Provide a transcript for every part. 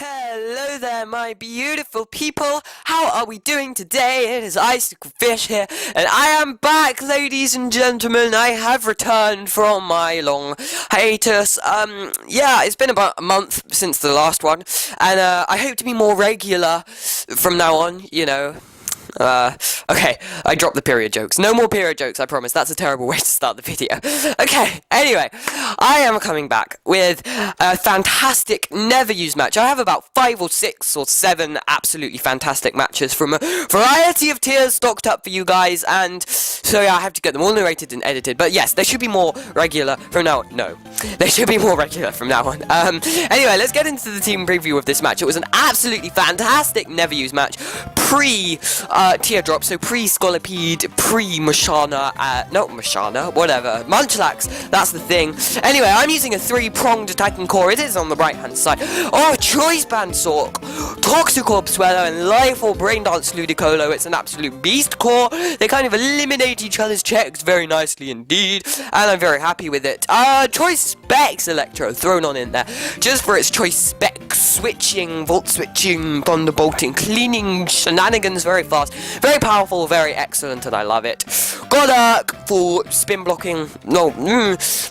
Hello there, my beautiful people. How are we doing today? It is Icicle Fish here, and I am back, ladies and gentlemen. I have returned from my long hiatus. Yeah, it's been about a month since the last one, and I hope to be more regular from now on, you know. Okay, I dropped the period jokes. No more period jokes, I promise. That's a terrible way to start the video. Okay, anyway, I am coming back with a fantastic never-used match. I have about 5 or 6 or 7 absolutely fantastic matches from a variety of tiers stocked up for you guys, and so yeah, I have to get them all narrated and edited. But yes, they should be more regular from now on. No, they should be more regular from now on. Anyway, let's get into the team preview of this match. It was an absolutely fantastic never-used match, teardrop, so pre-Scolipede, pre-Mashana, not Mashana, whatever, Munchlax, that's the thing. Anyway, I'm using a 3-pronged attacking core. It is on the right-hand side. Oh, Choice Band Sork, Toxicorp Swellow, and Life or Brain Dance Ludicolo. It's an absolute beast core. They kind of eliminate each other's checks very nicely indeed, and I'm very happy with it. Choice Specs Electro thrown on in there, just for its Choice Spec switching, volt switching, thunderbolting, cleaning shenanigans very fast. Very powerful, very excellent, and I love it. Godurk for spin blocking. No,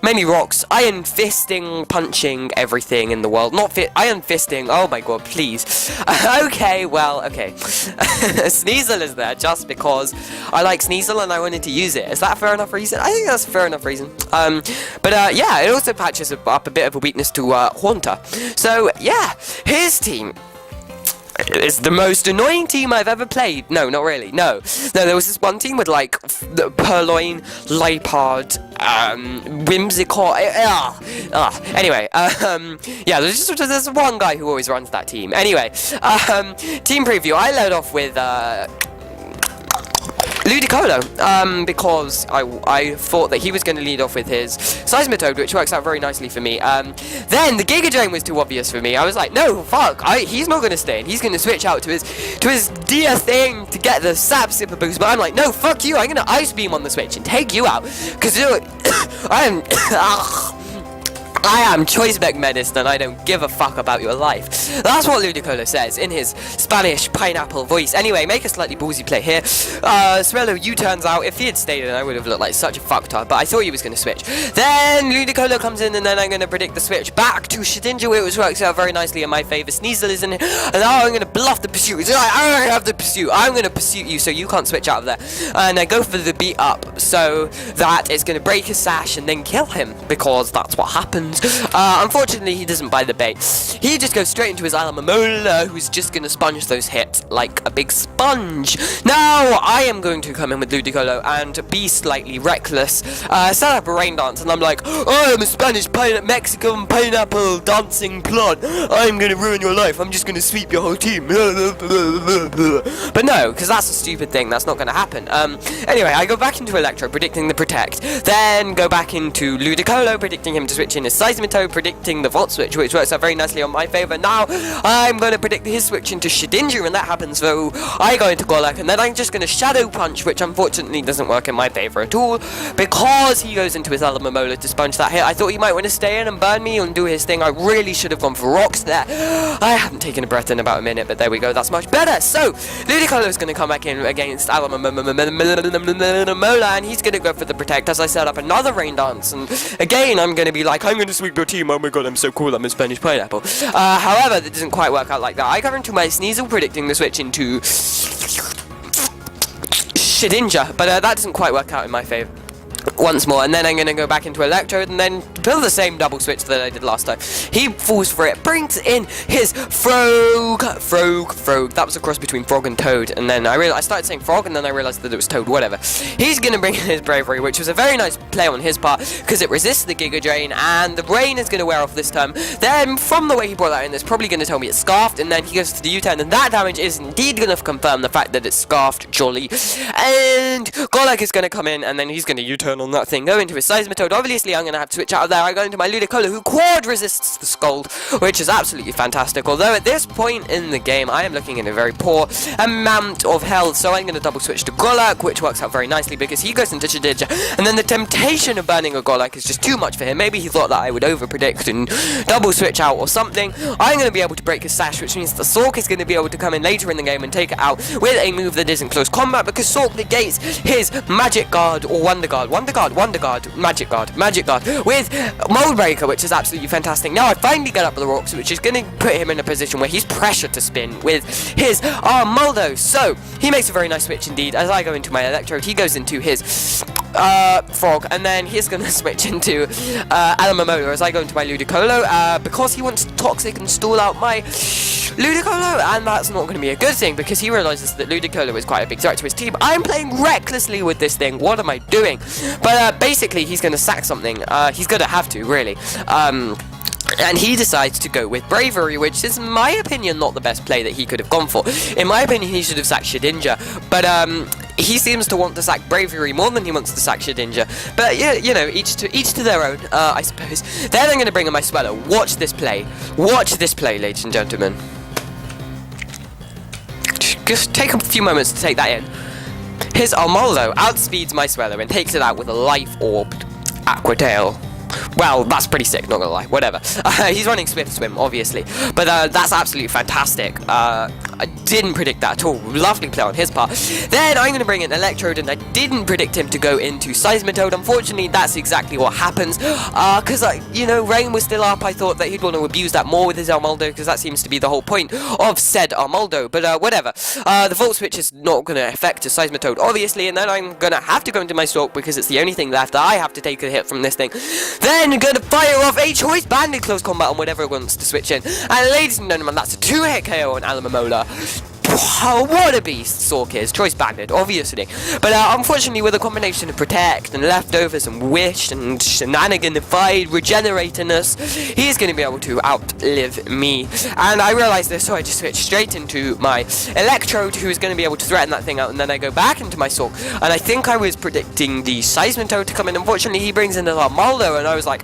mainly rocks. Iron fisting, punching everything in the world. Not iron fisting. Oh my god, please. Okay, well, okay. Sneasel is there just because I like Sneasel and I wanted to use it. Is that a fair enough reason? I think that's a fair enough reason. But yeah, it also patches up a bit of a weakness to Haunter. So yeah, his team is the most annoying team I've ever played. No, not really. No, there was this one team with like the Purloin, Lipard, Whimsicott. Anyway, yeah, there's one guy who always runs that team. Anyway, team preview. I led off with Ludicolo, because I thought that he was going to lead off with his Seismitoad, which works out very nicely for me. Then the Giga Drain was too obvious for me. I was like, no, fuck, he's not going to stay in. He's going to switch out to his dear thing to get the Sap Sipper boost. But I'm like, no, fuck you. I'm going to Ice Beam on the switch and take you out, because I am Choice Spec Menace and I don't give a fuck about your life. That's what Ludicolo says in his Spanish pineapple voice. Anyway, make a slightly ballsy play here. Swellow U-turns out. If he had stayed in, I would have looked like such a fucktard, but I thought he was going to switch. Then Ludicolo comes in, and then I'm going to predict the switch back to Shedinja, which works out very nicely in my favour. Sneasel is in it, and now I'm going to bluff the pursuit. I have the pursuit. I'm going to pursue you so you can't switch out of there. And I go for the beat up so that it's going to break his sash and then kill him, because that's what happens. Unfortunately, he doesn't buy the bait. He just goes straight into his Alamomola, who's just going to sponge those hits like a big sponge. Now, I am going to come in with Ludicolo and be slightly reckless, set up a rain dance, and I'm like, oh, I'm a Spanish Mexican pineapple dancing plot. I'm going to ruin your life. I'm just going to sweep your whole team. But no, because that's a stupid thing. That's not going to happen. Anyway, I go back into Electro, predicting the Protect. Then go back into Ludicolo, predicting him to switch in his Seismitoad, predicting the Volt switch, which works out very nicely on my favour. Now, I'm going to predict his switch into Shedinja, and that happens, so I go into Golurk, and then I'm just going to Shadow Punch, which unfortunately doesn't work in my favour at all, because he goes into his Alamomola to sponge that hit. I thought he might want to stay in and burn me and do his thing. I really should have gone for rocks there. I haven't taken a breath in about a minute, but there we go, that's much better. So, Ludicolo is going to come back in against Alamomola, and he's going to go for the Protect as I set up another rain dance, and again, I'm going to be like, I'm going to sweep your team, oh my god, I'm so cool, I'm a Spanish pineapple. However, that doesn't quite work out like that. I go into my Sneasel, predicting the switch into Shedinja, but that doesn't quite work out in my favour once more, and then I'm going to go back into Electrode and then build the same double switch that I did last time. He falls for it, brings in his Frog. That was a cross between Frog and Toad, and then I started saying Frog, and then I realised that it was Toad, whatever. He's going to bring in his Bravery, which was a very nice play on his part, because it resists the Giga Drain, and the rain is going to wear off this turn. Then, from the way he brought that in, it's probably going to tell me it's Scarfed, and then he goes to the U-turn, and that damage is indeed going to confirm the fact that it's Scarfed, jolly. And Golurk is going to come in, and then he's going to U-turn on that thing, go into his Seismitoad. Obviously, I'm going to have to switch out of there. I go into my Ludicolo, who quad resists the Scald, which is absolutely fantastic. Although at this point in the game, I am looking in a very poor amount of health, so I'm going to double switch to Golurk, which works out very nicely because he goes into Shedinja, and then the temptation of burning a Golurk is just too much for him. Maybe he thought that I would over-predict and double switch out or something. I'm going to be able to break his Sash, which means the Sork is going to be able to come in later in the game and take it out with a move that isn't close combat, because Sork negates his Magic Guard or Wonder Guard, Magic Guard with Mold Breaker, which is absolutely fantastic. Now I finally get up the rocks, which is going to put him in a position where he's pressured to spin with his Armaldo. So he makes a very nice switch indeed. As I go into my Electrode, he goes into his Frog, and then he's going to switch into Alamomola as I go into my Ludicolo, because he wants to Toxic and stall out my Ludicolo, and that's not going to be a good thing because he realizes that Ludicolo is quite a big threat to his team. I'm playing recklessly with this thing. What am I doing? But basically, he's going to sack something. He's going to have to, really. And he decides to go with Bravery, which is, in my opinion, not the best play that he could have gone for. In my opinion, he should have sacked Shedinja, but he seems to want to sack Bravery more than he wants to sack Shedinja. But yeah, you know, each to their own, I suppose. Then I'm going to bring in my Swellow. Watch this play. Watch this play, ladies and gentlemen. Just take a few moments to take that in. His Armaldo outspeeds my Swellow and takes it out with a life-orbed Aqua Tail. Well, that's pretty sick, not gonna lie. Whatever. He's running Swift Swim, obviously. But that's absolutely fantastic. I didn't predict that at all. Lovely play on his part. Then I'm gonna bring in Electrode, and I didn't predict him to go into Seismitoad. Unfortunately, that's exactly what happens. Because, you know, Rain was still up. I thought that he'd want to abuse that more with his Armaldo, because that seems to be the whole point of said Armaldo. But whatever. The Volt Switch is not gonna affect a Seismitoad, obviously. And then I'm gonna have to go into my Stalk, because it's the only thing left. I have to take a hit from this thing. Then gonna fire off a Choice Band in close combat on whatever it wants to switch in. And ladies and gentlemen, that's a 2-hit KO on Alamomola. What a beast Sork is. Choice Banded, obviously. But unfortunately, with a combination of Protect and Leftovers and Wish and Shenaniganified Regeneratedness, he's going to be able to outlive me. And I realized this, so I just switched straight into my Electrode, who's going to be able to threaten that thing out. And then I go back into my Sork. And I think I was predicting the Seismitoad to come in. Unfortunately, he brings in the Armaldo, and I was like,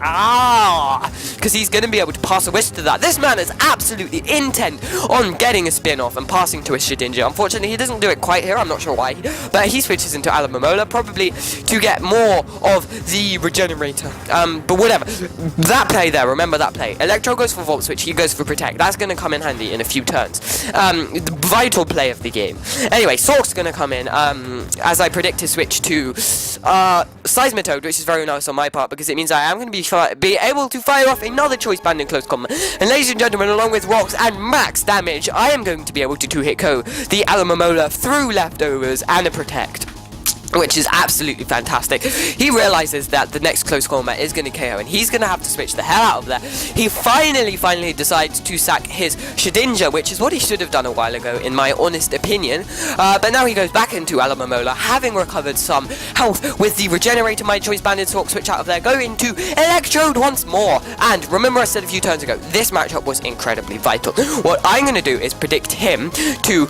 because he's going to be able to pass a Wish to that. This man is absolutely intent on getting a spin off and passing to a Shedinja. Unfortunately, he doesn't do it quite here. I'm not sure why. But he switches into Alamomola, probably to get more of the Regenerator. But whatever. That play there, remember that play. Electro goes for Volt Switch, he goes for Protect. That's going to come in handy in a few turns. The vital play of the game. Anyway, Sork's going to come in, as I predict to switch to Seismitoad, which is very nice on my part, because it means I am going to be able to fire off another Choice Band in close combat. And ladies and gentlemen, along with Rocks and max damage, I am going to be able to 2-hit KO the Alamomola through Leftovers and a Protect, which is absolutely fantastic. He realizes that the next close combat is going to KO, and he's going to have to switch the hell out of there. He finally decides to sack his Shedinja, which is what he should have done a while ago, in my honest opinion. But now he goes back into Alamomola, having recovered some health with the Regenerator. My Choice Banded Sork switch out of there, go into Electrode once more. And remember I said a few turns ago, this matchup was incredibly vital. What I'm going to do is predict him to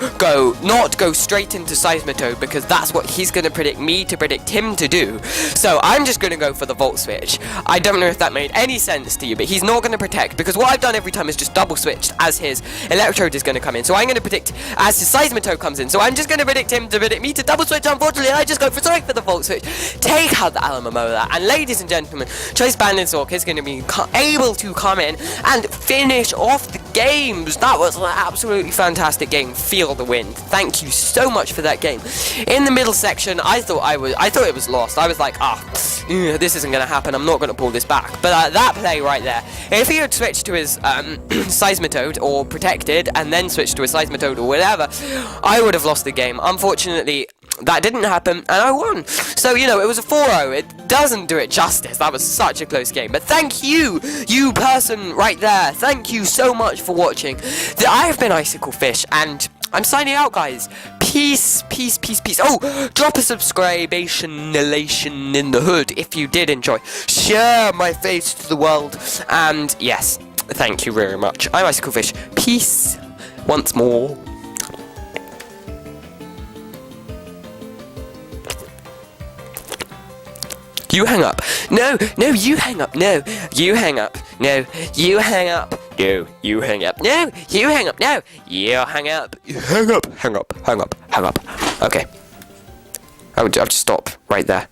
not go straight into Seismitoad, because that's what he's going to predict me to predict him to do. So I'm just going to go for the Volt Switch. I don't know if that made any sense to you, but he's not going to Protect, because what I've done every time is just double switched as his Electrode is going to come in. So I'm going to predict as his Seismitoad comes in. So I'm just going to predict him to predict me to double switch. Unfortunately, I just go for the Volt Switch. Take out the Alamomola, and ladies and gentlemen, Choice Banded Sork is going to be able to come in and finish off the games. That was an absolutely fantastic game. Feel the Wind. Thank you so much for that game. In the middle section, I thought it was lost. I was like, this isn't going to happen. I'm not going to pull this back. But that play right there, if he had switched to his Seismitoad or Protected and then switched to a Seismitoad or whatever, I would have lost the game. Unfortunately, that didn't happen, and I won. So, you know, it was a 4-0. It doesn't do it justice. That was such a close game. But thank you, you person right there. Thank you so much for watching. I have been Icicle Fish, and I'm signing out, guys. Peace, peace, peace, peace. Oh, drop a subscribation in the hood if you did enjoy. Share my face to the world. And yes, thank you very much. I'm Icicle Fish. Peace once more. You hang up. No, no, you hang up. No, you hang up. No, you hang up. No, you hang up. No, you hang up. No, you hang up. Hang up. Hang up. Hang up. Hang up. Okay. I'll just stop right there.